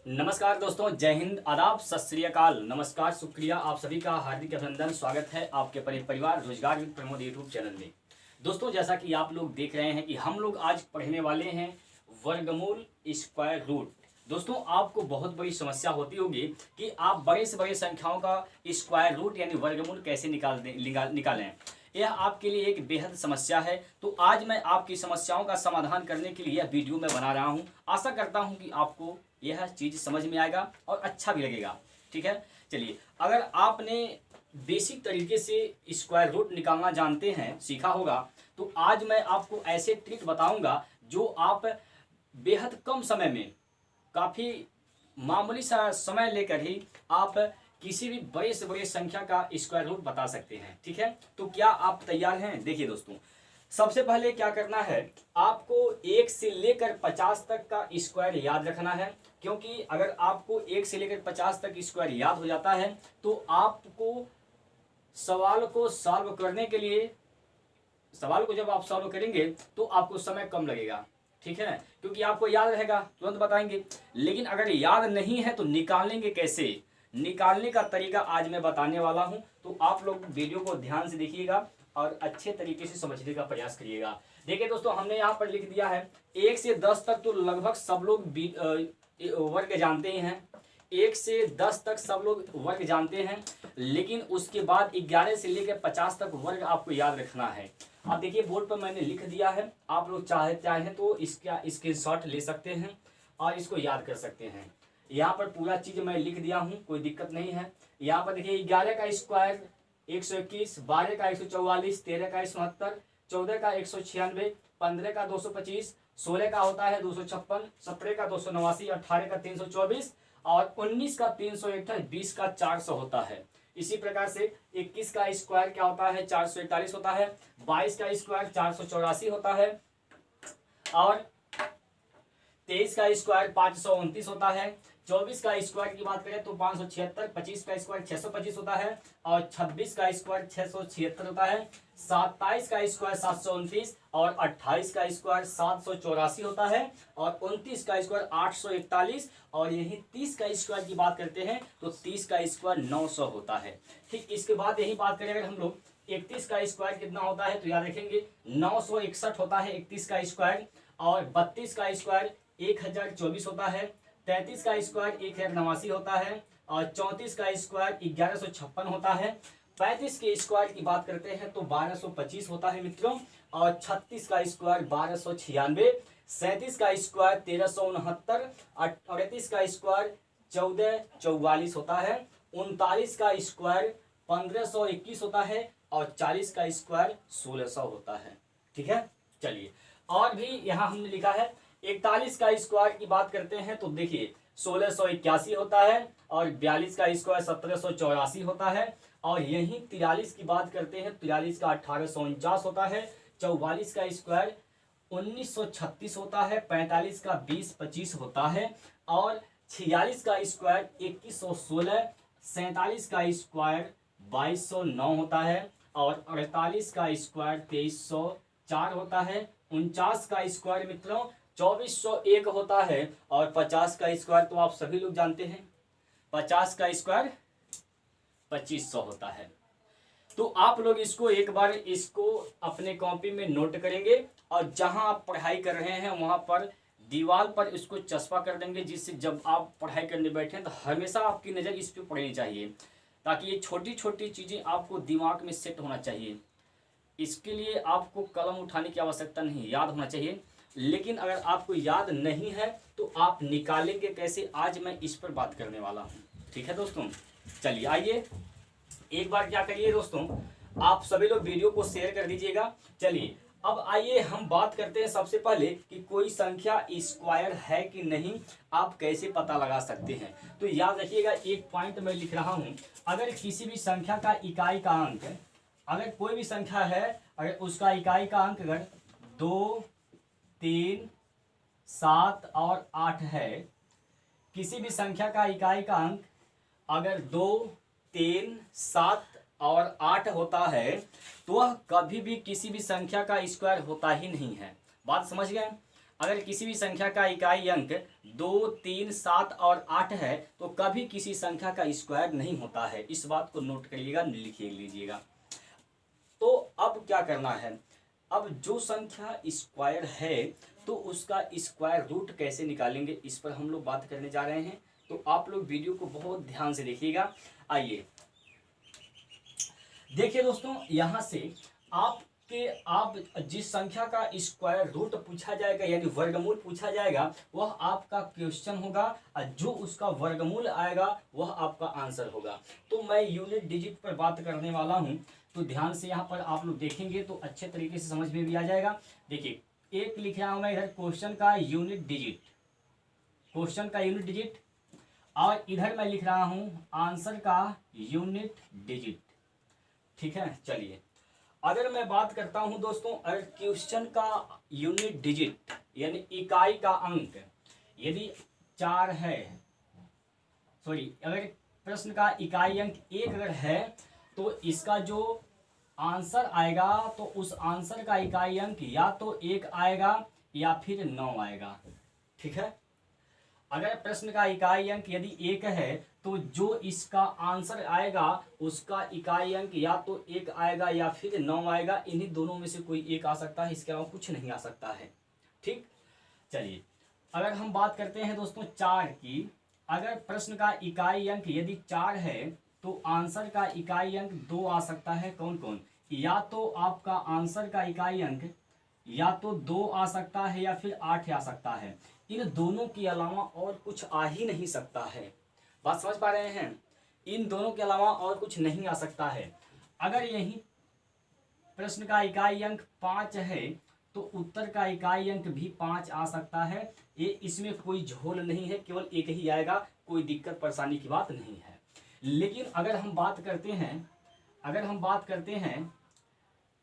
नमस्कार दोस्तों, जय हिंद, आदाब, सत श्री अकाल, नमस्कार, शुक्रिया। आप सभी का हार्दिक अभिनंदन, स्वागत है आपके परिवार रोजगार विद प्रमोद यूट्यूब चैनल में। दोस्तों, जैसा कि आप लोग देख रहे हैं कि हम लोग आज पढ़ने वाले हैं वर्गमूल स्क्वायर रूट। दोस्तों, आपको बहुत बड़ी समस्या होती होगी कि आप बड़े से बड़े संख्याओं का स्क्वायर रूट यानी वर्गमूल कैसे निकालें। यह आपके लिए एक बेहद समस्या है। तो आज मैं आपकी समस्याओं का समाधान करने के लिए यह वीडियो मैं बना रहा हूं। आशा करता हूं कि आपको यह चीज़ समझ में आएगा और अच्छा भी लगेगा। ठीक है, चलिए, अगर आपने बेसिक तरीके से स्क्वायर रूट निकालना जानते हैं, सीखा होगा, तो आज मैं आपको ऐसे ट्रिक बताऊंगा जो आप बेहद कम समय में, काफ़ी मामूली सा समय लेकर ही आप किसी भी बड़े से बड़े संख्या का स्क्वायर रूट बता सकते हैं। ठीक है, तो क्या आप तैयार हैं? देखिए दोस्तों, सबसे पहले क्या करना है, आपको 1 से लेकर 50 तक का स्क्वायर याद रखना है। क्योंकि अगर आपको 1 से लेकर 50 तक स्क्वायर याद हो जाता है तो आपको सवाल को सॉल्व करने के लिए, सवाल को जब आप सॉल्व करेंगे तो आपको समय कम लगेगा। ठीक है, क्योंकि आपको याद रहेगा, तुरंत बताएंगे। लेकिन अगर याद नहीं है तो निकालेंगे कैसे, निकालने का तरीका आज मैं बताने वाला हूं। तो आप लोग वीडियो को ध्यान से देखिएगा और अच्छे तरीके से समझने का प्रयास करिएगा। देखिए दोस्तों, हमने यहाँ पर लिख दिया है 1 से 10 तक तो लगभग सब लोग वर्ग जानते ही हैं। 1 से 10 तक सब लोग वर्ग जानते हैं, लेकिन उसके बाद 11 से लेकर 50 तक वर्ग आपको याद रखना है। अब देखिए, बोर्ड पर मैंने लिख दिया है, आप लोग चाहे तो इसका स्क्रीनशॉट ले सकते हैं और इसको याद कर सकते हैं। यहाँ पर पूरा चीज़ मैं लिख दिया हूँ, कोई दिक्कत नहीं है। यहाँ पर देखिए, 11 का स्क्वायर 121, 12 का 144, 13 का 169, 14 का 196, 15 का 225, 16 का होता है 256, 17 का 289, 18 का 324 और 19 का 361, 20 का 400 होता है। इसी प्रकार से 21 का स्क्वायर क्या होता है, 441 होता है। 22 का स्क्वायर 484 होता है और 23 का स्क्वायर 529 होता है। 24 का स्क्वायर की बात करें तो 576, 25 का स्क्वायर 625 होता है और 26 का स्क्वायर 676 होता है। 27 का स्क्वायर 729 और 28 का स्क्वायर 784 होता है और 29 का स्क्वायर 841 और यही 30 का स्क्वायर की बात करते हैं तो 30 का स्क्वायर 900 होता है। ठीक, इसके बाद यही बात करें अगर हम लोग 31 का स्क्वायर कितना होता है तो याद रखेंगे 961 होता है 31 का स्क्वायर और 32 का स्क्वायर 1024 होता है। 33 का स्क्वायर 1089 होता है और 34 का स्क्वायर 1156 होता है। 35 के स्क्वायर की बात करते हैं तो 1225 होता है मित्रों और 36 का स्क्वायर 1296, 37 का स्क्वायर 1369, 38 का स्क्वायर 1444 होता है, 39 का स्क्वायर 1521 होता है और 40 का स्क्वायर 1600 होता है। ठीक है, चलिए, और भी यहाँ हमने लिखा है 41 का स्क्वायर की बात करते हैं तो देखिए 1681 होता है और 42 का स्क्वायर 1784 होता है और यही 43 की बात करते हैं, 43 का 1849 होता है। 44 का स्क्वायर 1936 होता है। 45 का 2025 होता है और 46 का स्क्वायर 2116, 47 का स्क्वायर 2209 होता है और 48 का स्क्वायर 2304 होता है। 49 का स्क्वायर मित्रों 2401 होता है और 50 का स्क्वायर तो आप सभी लोग जानते हैं, 50 का स्क्वायर 2500 होता है। तो आप लोग इसको एक बार इसको अपने कॉपी में नोट करेंगे और जहां आप पढ़ाई कर रहे हैं वहां पर दीवार पर इसको चस्पा कर देंगे, जिससे जब आप पढ़ाई करने बैठें तो हमेशा आपकी नज़र इस पर पड़नी चाहिए, ताकि ये छोटी छोटी चीज़ें आपको दिमाग में सेट होना चाहिए। इसके लिए आपको कलम उठाने की आवश्यकता नहीं, याद होना चाहिए। लेकिन अगर आपको याद नहीं है तो आप निकालेंगे कैसे, आज मैं इस पर बात करने वाला हूँ। ठीक है दोस्तों, चलिए आइए एक बार क्या करिए दोस्तों, आप सभी लोग वीडियो को शेयर कर दीजिएगा। चलिए, अब आइए हम बात करते हैं सबसे पहले कि कोई संख्या स्क्वायर है कि नहीं, आप कैसे पता लगा सकते हैं। तो याद रखिएगा, एक पॉइंट मैं लिख रहा हूँ, अगर किसी भी संख्या का इकाई का अंक, अगर कोई भी संख्या है, अगर उसका इकाई का अंक अगर 2, 3, 7 और 8 है, किसी भी संख्या का इकाई का अंक अगर 2, 3, 7 और 8 होता है तो वह कभी भी किसी भी संख्या का स्क्वायर होता ही नहीं है। बात समझ गए? अगर किसी भी संख्या का इकाई अंक 2, 3, 7 और 8 है तो कभी किसी संख्या का स्क्वायर नहीं होता है। इस बात को नोट करिएगा, लिख लीजिएगा। तो अब क्या करना है, अब जो संख्या स्क्वायर है तो उसका स्क्वायर रूट कैसे निकालेंगे, इस पर हम लोग बात करने जा रहे हैं। तो आप लोग वीडियो को बहुत ध्यान से देखिएगा। आइए देखिए दोस्तों, यहाँ से आप जिस संख्या का स्क्वायर रूट पूछा जाएगा यानी वर्गमूल पूछा जाएगा वह आपका क्वेश्चन होगा, और जो उसका वर्गमूल आएगा वह आपका आंसर होगा। तो मैं यूनिट डिजिट पर बात करने वाला हूं, तो ध्यान से यहाँ पर आप लोग देखेंगे तो अच्छे तरीके से समझ में भी आ जाएगा। देखिए, एक लिख रहा हूं मैं इधर क्वेश्चन का यूनिट डिजिट, क्वेश्चन का यूनिट डिजिट, और इधर मैं लिख रहा हूं आंसर का यूनिट डिजिट। ठीक है, चलिए अगर मैं बात करता हूं दोस्तों, अगर क्वेश्चन का यूनिट डिजिट यानी इकाई का अंक यदि 4 है, सॉरी, अगर प्रश्न का इकाई अंक 1 अगर है तो इसका जो आंसर आएगा तो उस आंसर का इकाई अंक या तो 1 आएगा या फिर 9 आएगा। ठीक है, अगर प्रश्न का इकाई अंक यदि 1 है तो जो इसका आंसर आएगा उसका इकाई अंक या तो 1 आएगा या फिर 9 आएगा। इन्हीं दोनों में से कोई एक आ सकता है, इसके अलावा कुछ नहीं आ सकता है। ठीक, चलिए अगर हम बात करते हैं दोस्तों 4 की, अगर प्रश्न का इकाई अंक यदि 4 है तो आंसर का इकाई अंक 2 आ सकता है। कौन कौन, या तो आपका आंसर का इकाई अंक या तो 2 आ सकता है या फिर 8 आ सकता है। इन दोनों के अलावा और कुछ आ ही नहीं सकता है। बात समझ पा रहे हैं, इन दोनों के अलावा और कुछ नहीं आ सकता है। अगर यही प्रश्न का इकाई अंक 5 है तो उत्तर का इकाई अंक भी 5 आ सकता है। ये इसमें कोई झोल नहीं है, केवल एक ही आएगा, कोई दिक्कत परेशानी की बात नहीं है। लेकिन अगर हम बात करते हैं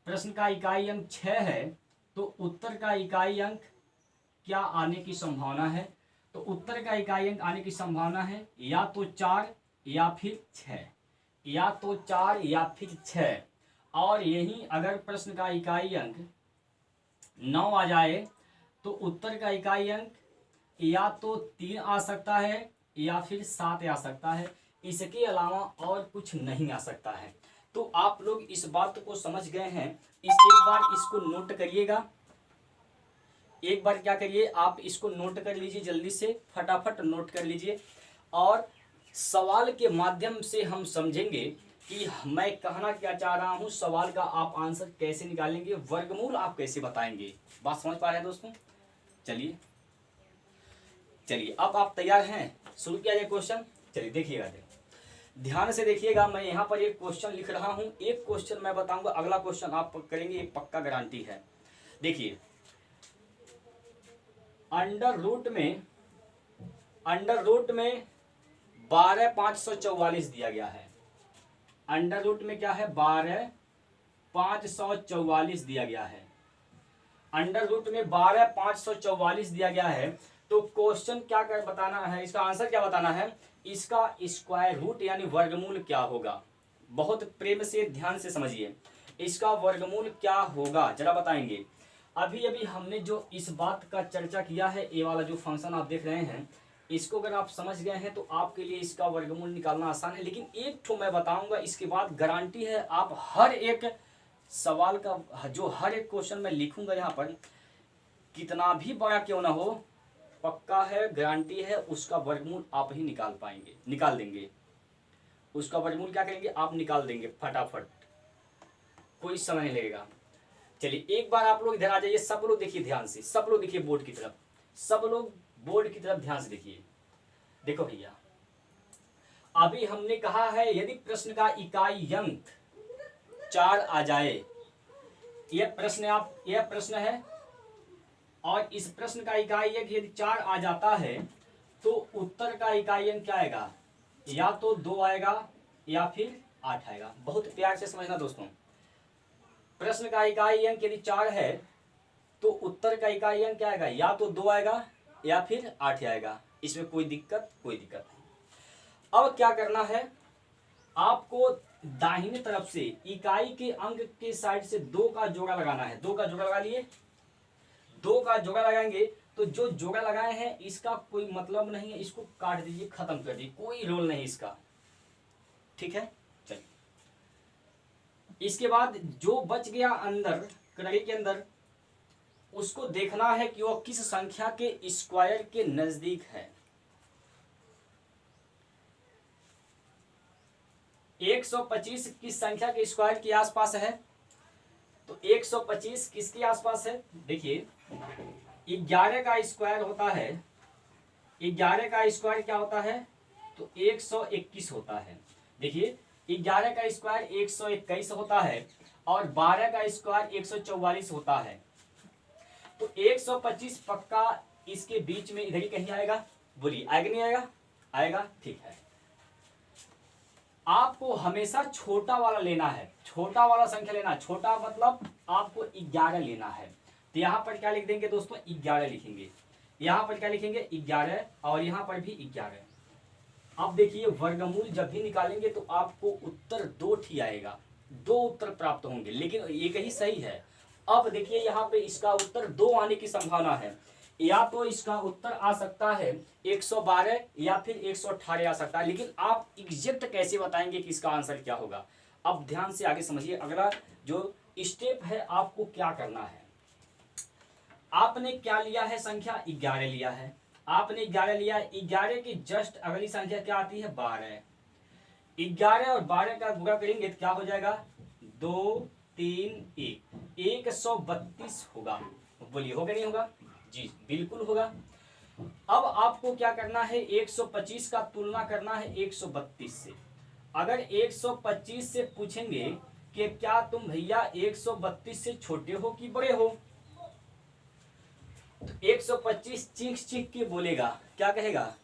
प्रश्न का इकाई अंक 6 है तो उत्तर का इकाई अंक क्या आने की संभावना है, तो उत्तर का इकाई अंक आने की संभावना है या तो 4 या फिर 6, या तो 4 या फिर 6। और यही अगर प्रश्न का इकाई अंक 9 आ जाए तो उत्तर का इकाई अंक या तो 3 आ सकता है या फिर 7 आ सकता है। इसके अलावा और कुछ नहीं आ सकता है। तो आप लोग इस बात को समझ गए हैं। एक बार इसको नोट करिएगा, एक बार क्या करिए, आप इसको नोट कर लीजिए, जल्दी से फटाफट नोट कर लीजिए। और सवाल के माध्यम से हम समझेंगे कि मैं कहना क्या चाह रहा हूं, सवाल का आप आंसर कैसे निकालेंगे, वर्गमूल आप कैसे बताएंगे। बात समझ पा रहे हैं दोस्तों। चलिए अब आप तैयार हैं, शुरू किया जाए क्वेश्चन। चलिए देखिएगा, ध्यान से देखिएगा। मैं यहाँ पर एक क्वेश्चन लिख रहा हूं, एक क्वेश्चन मैं बताऊंगा, अगला क्वेश्चन आप करेंगे, ये पक्का गारंटी है। देखिए, अंडर रूट में 12,544 दिया गया है। अंडर रूट में क्या है, 12,544 दिया गया है। अंडर रूट में 12,544 दिया गया है। तो क्वेश्चन क्या कर बताना है, इसका आंसर क्या बताना है, इसका स्क्वायर रूट यानी वर्गमूल क्या होगा। बहुत प्रेम से ध्यान से समझिए, इसका वर्गमूल क्या होगा जरा बताएंगे। अभी हमने जो इस बात का चर्चा किया है, ये वाला जो फंक्शन आप देख रहे हैं, इसको अगर आप समझ गए हैं तो आपके लिए इसका वर्गमूल निकालना आसान है। लेकिन एक ठो मैं बताऊंगा, इसके बाद गारंटी है आप हर एक सवाल का, जो हर एक क्वेश्चन मैं लिखूंगा यहाँ पर, कितना भी बड़ा क्यों ना हो, पक्का है, गारंटी है, उसका वर्गमूल आप ही निकाल देंगे। उसका वर्गमूल क्या करेंगे, आप निकाल देंगे फटाफट, कोई समय नहीं लगेगा। चलिए एक बार आप लोग इधर आ जाइए, सब लोग देखिए ध्यान से, सब लोग देखिए बोर्ड की तरफ, सब लोग बोर्ड की तरफ ध्यान से देखिए। देखो भैया, अभी हमने कहा है यदि प्रश्न का इकाई अंक 4 आ जाए, यह प्रश्न है, और इस प्रश्न का इकाई अंक यदि 4 आ जाता है तो उत्तर का इकाई अंक क्या आएगा, या तो 2 आएगा या फिर 8 आएगा। बहुत प्यार से समझना दोस्तों, प्रश्न का इकाई अंक यदि 4 है तो उत्तर का इकाई अंक क्या आएगा, या तो 2 आएगा या फिर 8 आएगा। इसमें कोई दिक्कत नहीं। अब क्या करना है, आपको दाहिने तरफ से इकाई के अंक के साइड से 2 का जोड़ा लगाना है। 2 का जोड़ा लगा लिए, 2 का जोड़ा लगाएंगे तो जो जोड़ा लगाए हैं इसका कोई मतलब नहीं है, इसको काट दीजिए, खत्म कर दीजिए, कोई रोल नहीं इसका। ठीक है, चलिए इसके बाद जो बच गया अंदर कड़ाही के अंदर, उसको देखना है कि वो किस संख्या के स्क्वायर के नजदीक है। 125 किस संख्या के स्क्वायर के आसपास है? तो 125 किसके आसपास है? देखिए 11 का स्क्वायर होता है, 11 का स्क्वायर क्या होता है? तो 121 होता है। देखिए 11 का स्क्वायर 121 होता है और 12 का स्क्वायर 144 होता है। तो 125 पक्का इसके बीच में इधर ही कहीं आएगा। बोलिए आएगा नहीं आएगा? आएगा, ठीक है। आपको हमेशा छोटा वाला लेना है, छोटा वाला संख्या लेना है। छोटा मतलब आपको 11 लेना है। तो यहां पर क्या लिख देंगे दोस्तों? 11 लिखेंगे। यहां पर क्या लिखेंगे? 11 और यहां पर भी 11। अब देखिए वर्गमूल जब भी निकालेंगे तो आपको उत्तर 2 ही आएगा, 2 उत्तर प्राप्त होंगे, लेकिन एक ही सही है। अब देखिए यहाँ पे इसका उत्तर 2 आने की संभावना है। या तो इसका उत्तर आ सकता है 112 या फिर 118 आ सकता है, लेकिन आप एग्जैक्ट कैसे बताएंगे कि इसका आंसर क्या होगा? अब ध्यान से आगे समझिए, अगला जो स्टेप है आपको क्या करना है। आपने क्या लिया है? संख्या 11 लिया है। आपने 11 लिया है, 11 की जस्ट अगली संख्या क्या आती है? 12। 11 और 12 का गुणा करेंगे तो क्या हो जाएगा? 2 3 1, 132 होगा। बोलिए होगा नहीं होगा? जी बिल्कुल होगा। अब आपको क्या करना है? 125 का तुलना करना है 132 से। अगर 125 से पूछेंगे कि क्या तुम भैया 132 से छोटे हो कि बड़े हो, तो 125 चीख चीख के बोलेगा, क्या कहेगा?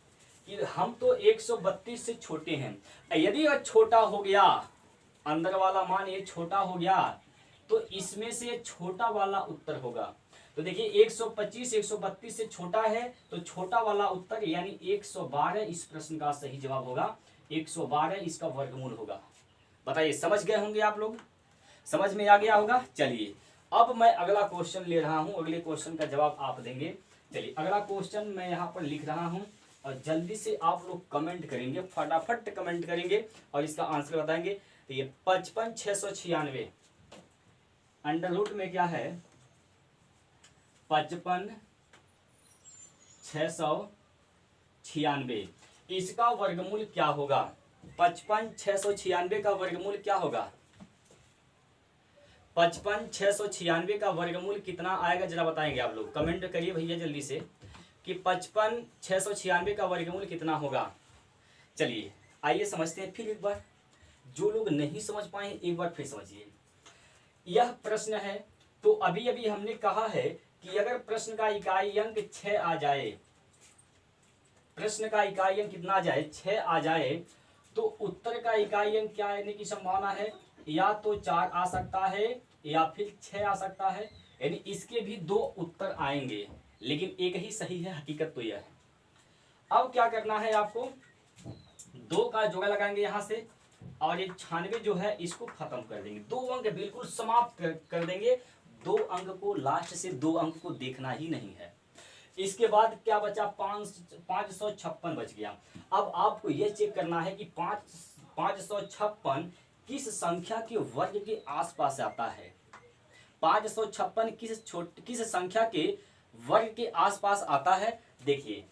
कि हम तो 132 से छोटे हैं। यदि वह छोटा हो गया, अंदर वाला मान ये छोटा हो गया, तो इसमें से छोटा वाला उत्तर होगा। तो देखिए 125 132 से छोटा है, तो छोटा वाला उत्तर यानी 112 इस प्रश्न का सही जवाब होगा। 112 इसका वर्गमूल होगा। बताइए समझ गए होंगे आप लोग? समझ में आ गया होगा? चलिए अब मैं अगला क्वेश्चन ले रहा हूं, अगले क्वेश्चन का जवाब आप देंगे। चलिए अगला क्वेश्चन मैं यहाँ पर लिख रहा हूं और जल्दी से आप लोग कमेंट करेंगे, फटाफट कमेंट करेंगे और इसका आंसर बताएंगे। तो ये 55,696 अंडर रूट में क्या है? 55,696 इसका वर्गमूल क्या होगा? 55,696 का वर्गमूल क्या होगा? 55,696 का वर्गमूल कितना आएगा जरा बताएंगे आप लोग? कमेंट करिए भैया जल्दी से कि 55,696 का वर्गमूल कितना होगा। चलिए आइए समझते हैं फिर एक बार। जो लोग नहीं समझ पाए एक बार फिर समझिए। यह प्रश्न है, तो अभी अभी हमने कहा है कि अगर प्रश्न का इकाई अंक 6 आ जाए, प्रश्न का इकाई अंक कितना आ जाए? 6 आ जाए, तो उत्तर का इकाई अंक क्या आने की संभावना है? या तो 4 आ सकता है या फिर 6 आ सकता है। यानी इसके भी 2 उत्तर आएंगे, लेकिन एक ही सही है, हकीकत तो यह है। अब क्या करना है आपको? 2 का जोड़ा लगाएंगे यहां से और ये 96 जो है इसको खत्म कर देंगे। 2 अंक बिल्कुल समाप्त कर देंगे। 2 अंक को, लास्ट से 2 अंक को देखना ही नहीं है। इसके बाद क्या बचा? 556 बच गया। अब आपको यह चेक करना है कि 556 किस संख्या के वर्ग के आसपास आता है। 556 किस संख्या के वर्ग के आसपास आता है? देखिए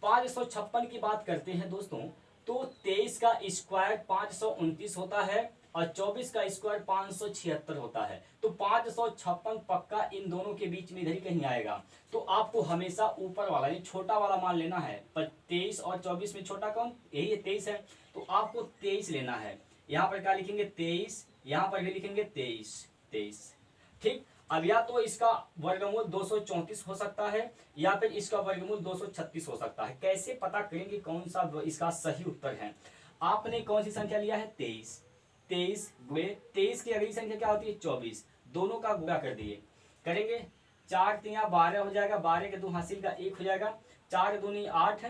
556 की बात करते हैं दोस्तों, तो 23 का स्क्वायर 529 होता है और 24 का स्क्वायर 576 होता है। तो 556 पक्का इन दोनों के बीच में इधर ही कहीं आएगा। तो आपको हमेशा ऊपर वाला यानी छोटा वाला मान लेना है। 23 और 24 में छोटा कौन? यही है, 23 है। तो आपको 23 लेना है। यहाँ पर क्या लिखेंगे? 23। यहाँ पर भी लिखेंगे 23। ठीक। अब या तो इसका वर्गमूल 234 हो सकता है या फिर इसका वर्गमूल 236 हो सकता है। कैसे पता करेंगे कौन सा इसका सही उत्तर है? आपने कौन सी संख्या लिया है? 23। 23 की अगली संख्या क्या होती है? 24। दोनों का गुणा कर दिए, करेंगे 4 3 12 हो जाएगा। 12 के 2 हासिल का 1 हो जाएगा। 4 दूनी 8,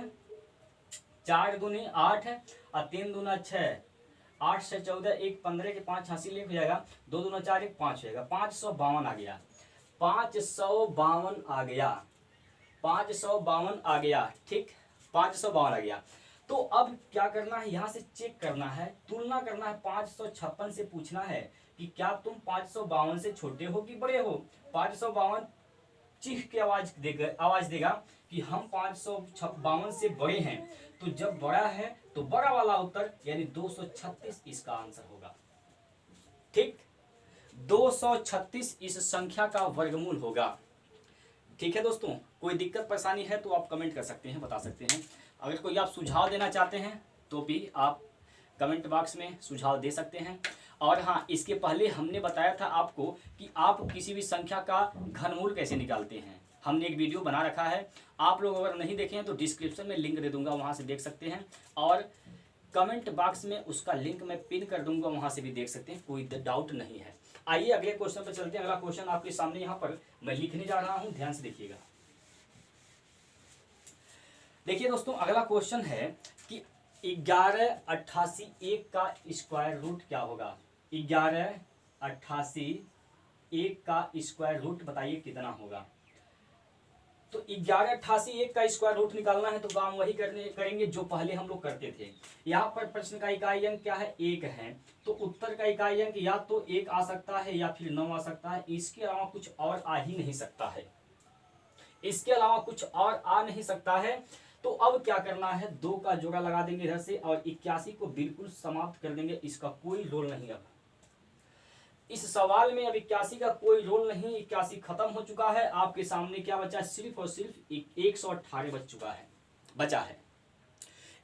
4 दूनी 8 और 3 दूना 6, 8 से 14, 1 15 के 5 हासिल 1 हो जाएगा। 2 दूना 4 1 5 हो जाएगा। 552 आ गया। 552 आ गया। 552 आ गया, ठीक, 552 आ गया। तो अब क्या करना है, यहाँ से चेक करना है, तुलना करना है, 556 से पूछना है कि क्या तुम 552 से छोटे हो कि बड़े हो। 552 चीख के आवाज देगा कि हम 552 से बड़े हैं। तो जब बड़ा है तो बड़ा वाला उत्तर यानी 236 इसका आंसर होगा, ठीक। 236 इस संख्या का वर्गमूल होगा, ठीक है दोस्तों। कोई दिक्कत परेशानी है तो आप कमेंट कर सकते हैं, बता सकते हैं। अगर कोई आप सुझाव देना चाहते हैं तो भी आप कमेंट बॉक्स में सुझाव दे सकते हैं। और हाँ, इसके पहले हमने बताया था आपको कि आप किसी भी संख्या का घनमूल कैसे निकालते हैं। हमने एक वीडियो बना रखा है, आप लोग अगर नहीं देखे हैं तो डिस्क्रिप्शन में लिंक दे दूंगा, वहाँ से देख सकते हैं। और कमेंट बॉक्स में उसका लिंक मैं पिन कर दूंगा, वहाँ से भी देख सकते हैं, कोई डाउट नहीं है। आइए अगले क्वेश्चन पर चलते हैं। अगला क्वेश्चन आपके सामने यहाँ पर मैं लिखने जा रहा हूँ, ध्यान से देखिएगा। देखिए दोस्तों, अगला क्वेश्चन है कि 1188 1 का स्क्वायर रूट क्या होगा। 1188 1 का स्क्वायर रूट बताइए कितना होगा। तो 1188 1 का स्क्वायर रूट निकालना है तो काम वही करेंगे जो पहले हम लोग करते थे। यहाँ पर प्रश्न का इकाई अंक क्या है, 1 है। तो उत्तर का इकाई अंक या तो 1 आ सकता है या फिर 9 आ सकता है, इसके अलावा कुछ और आ ही नहीं सकता है, इसके अलावा कुछ और आ नहीं सकता है। तो अब क्या करना है, 2 का जोड़ा लगा देंगे इधर से और 81 को बिल्कुल समाप्त कर देंगे, इसका कोई रोल नहीं। अब इस सवाल में अब 81 का कोई रोल नहीं, 81 खत्म हो चुका है। आपके सामने क्या बचा है, सिर्फ और सिर्फ 118 बचा है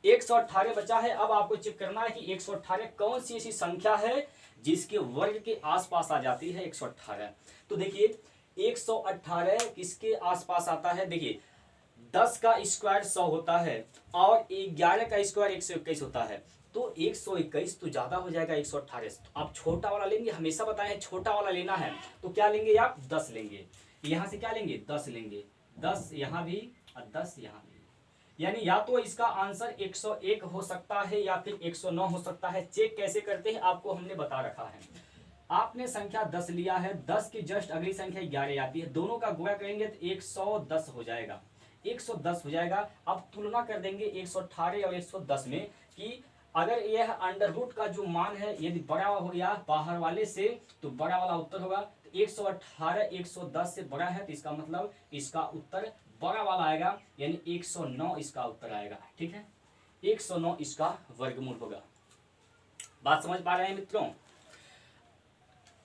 118 बचा है। अब आपको चेक करना है कि 118 कौन सी ऐसी संख्या है जिसके वर्ग के आसपास आ जाती है 118। तो देखिए 118 किसके आसपास आता है, देखिए 10 का स्क्वायर 100 होता है और 11 का स्क्वायर 121 होता है। तो 121 तो ज्यादा हो जाएगा 118 से। तो आप छोटा वाला लेंगे, हमेशा बताएं छोटा वाला लेना है। तो क्या लेंगे आप, 10 लेंगे। यहां से क्या लेंगे, 10 लेंगे, 10 यहां भी और 10 यहां भी। यानी या तो इसका आंसर 101 हो सकता है या फिर 109 हो सकता है। चेक कैसे करते हैं आपको हमने बता रखा है। आपने संख्या 10 लिया है, 10 की जस्ट अगली संख्या 11 आती है, दोनों का गुणा करेंगे तो 110 हो जाएगा, 110 हो जाएगा। अब तुलना कर देंगे 118 और 110 में कि अगर यह अंडर रूट का जो मान है यदि बड़ा हो गया बाहर वाले से तो बड़ा वाला उत्तर होगा। तो 118 110 से बड़ा है तो इसका मतलब इसका उत्तर बड़ा वाला आएगा, यानी 109 इसका उत्तर आएगा, ठीक है। 109 इसका वर्गमूल होगा। बात समझ पा रहे हैं मित्रों?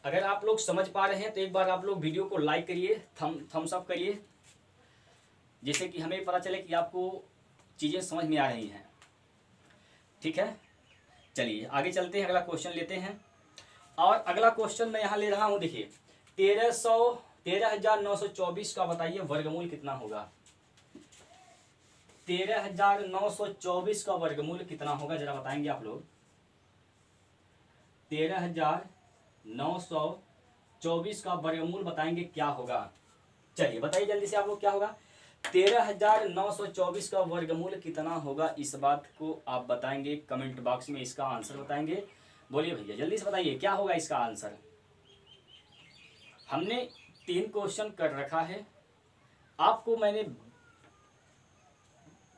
अगर आप लोग समझ पा रहे हैं तो एक बार आप लोग वीडियो को लाइक करिए, थम्स अप करिए, जिससे कि हमें पता चले कि आपको चीज़ें समझ में आ रही हैं, ठीक है। चलिए आगे चलते हैं, अगला क्वेश्चन लेते हैं। और अगला क्वेश्चन मैं यहाँ ले रहा हूँ, देखिए 13,924 का बताइए वर्गमूल कितना होगा। 13,924 का वर्गमूल कितना होगा जरा बताएंगे आप लोग। 13,924 का वर्गमूल बताएंगे क्या होगा। चलिए बताइए जल्दी से आप लोग क्या होगा। 13,924 का वर्गमूल कितना होगा, इस बात को आप बताएंगे कमेंट बॉक्स में, इसका आंसर बताएंगे। बोलिए भैया जल्दी से बताइए क्या होगा इसका आंसर। हमने 3 क्वेश्चन कर रखा है, आपको मैंने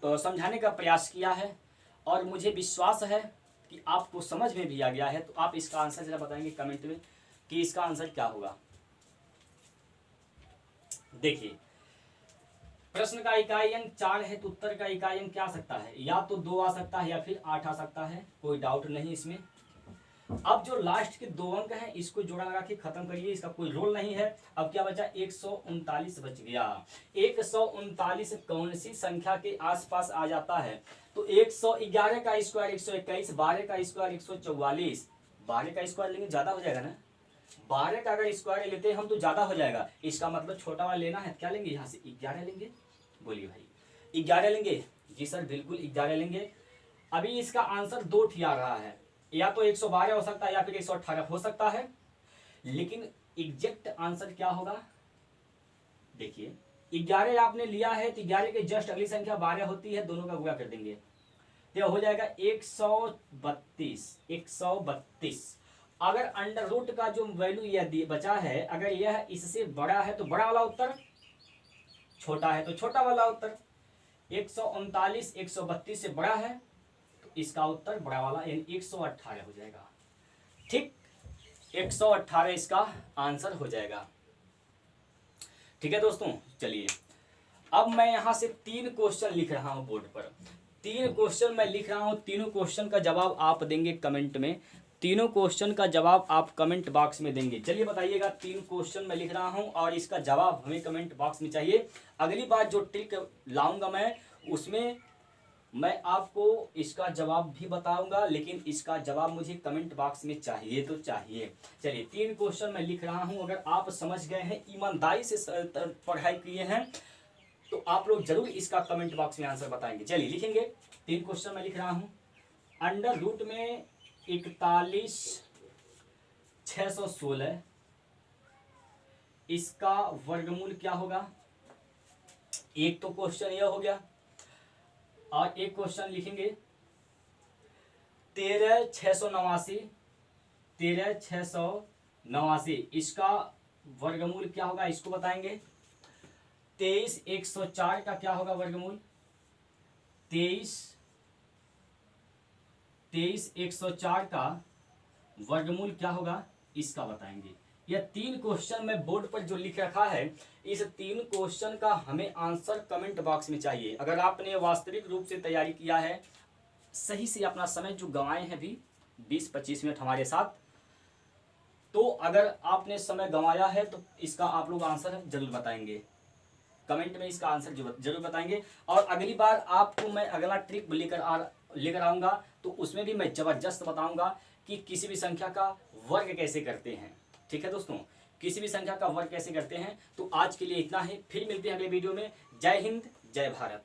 समझाने का प्रयास किया है और मुझे विश्वास है कि आपको समझ में भी आ गया है। तो आप इसका आंसर जरा बताएंगे कमेंट में कि इसका आंसर क्या होगा। देखिए प्रश्न का इकाई अंक 4 है तो उत्तर का इकाई अंक क्या आ सकता है, या तो 2 आ सकता है या फिर 8 आ सकता है, कोई डाउट नहीं इसमें। अब जो लास्ट के 2 अंक हैं इसको जोड़ा लगा के खत्म करिए, इसका कोई रोल नहीं है। अब क्या बचा, 139 बच गया। 139 कौन सी संख्या के आसपास आ जाता है, तो 111 का स्क्वायर 121, 12 का स्क्वायर 144, 12 का स्क्वायर लेंगे ज्यादा हो जाएगा ना, 12 का अगर स्क्वायर लेते हैं हम तो ज्यादा हो जाएगा। इसका मतलब छोटा वाला लेना है, क्या लेंगे यहाँ से 11 लेंगे। बोलिए भाई 11 लेंगे, जी सर बिल्कुल 11 लेंगे। अभी इसका आंसर 2 ठीक आ रहा है, या तो 112 हो सकता है या फिर 118 हो सकता है, लेकिन एग्जैक्ट आंसर क्या होगा। देखिए 11 आपने लिया है तो 11 के जस्ट अगली संख्या 12 होती है, दोनों का गुणा कर देंगे तो हो जाएगा 132। अगर अंडर रूट का जो वैल्यू यह बचा है, अगर यह इससे बड़ा है तो बड़ा वाला उत्तर छोटा है तो छोटा वाला उत्तर। 139 132 से बड़ा है तो इसका उत्तर बड़ा वाला यानी 118 हो जाएगा। ठीक, 118 इसका आंसर हो जाएगा। ठीक है दोस्तों, चलिए अब मैं यहां से 3 क्वेश्चन लिख रहा हूं बोर्ड पर। 3 क्वेश्चन मैं लिख रहा हूं, तीनों क्वेश्चन का जवाब आप देंगे कमेंट में। तीनों क्वेश्चन का जवाब आप कमेंट बॉक्स में देंगे। चलिए बताइएगा, 3 क्वेश्चन मैं लिख रहा हूं और इसका जवाब हमें कमेंट बॉक्स में चाहिए। अगली बार जो ट्रिक लाऊंगा मैं, उसमें मैं आपको इसका जवाब भी बताऊंगा, लेकिन इसका जवाब मुझे कमेंट बॉक्स में चाहिए तो चाहिए। चलिए 3 क्वेश्चन मैं लिख रहा हूं। अगर आप समझ गए हैं, ईमानदारी से पढ़ाई किए हैं, तो आप लोग जरूर इसका कमेंट बॉक्स में आंसर बताएंगे। चलिए लिखेंगे, 3 क्वेश्चन मैं लिख रहा हूं। अंडर रूट में 41,616 इसका वर्गमूल क्या होगा? एक तो क्वेश्चन यह हो गया। और एक क्वेश्चन लिखेंगे 13,689 इसका वर्गमूल क्या होगा, इसको बताएंगे। 23,104 का क्या होगा वर्गमूल? 23,104 का वर्गमूल क्या होगा, इसका बताएंगे। यह 3 क्वेश्चन मैं बोर्ड पर जो लिख रखा है, इस 3 क्वेश्चन का हमें आंसर कमेंट बॉक्स में चाहिए। अगर आपने वास्तविक रूप से तैयारी किया है, सही से अपना समय जो गंवाए हैं भी 20-25 मिनट हमारे साथ, तो अगर आपने समय गंवाया है तो इसका आप लोग आंसर जरूर बताएंगे, कमेंट में इसका आंसर जरूर बताएंगे। और अगली बार आपको मैं अगला ट्रिक लेकर आऊँगा, तो उसमें भी मैं ज़बरदस्त बताऊँगा कि किसी भी संख्या का वर्ग कैसे करते हैं। ठीक है दोस्तों, किसी भी संख्या का वर्ग कैसे करते हैं। तो आज के लिए इतना ही, फिर मिलते हैं अगले वीडियो में। जय हिंद, जय भारत।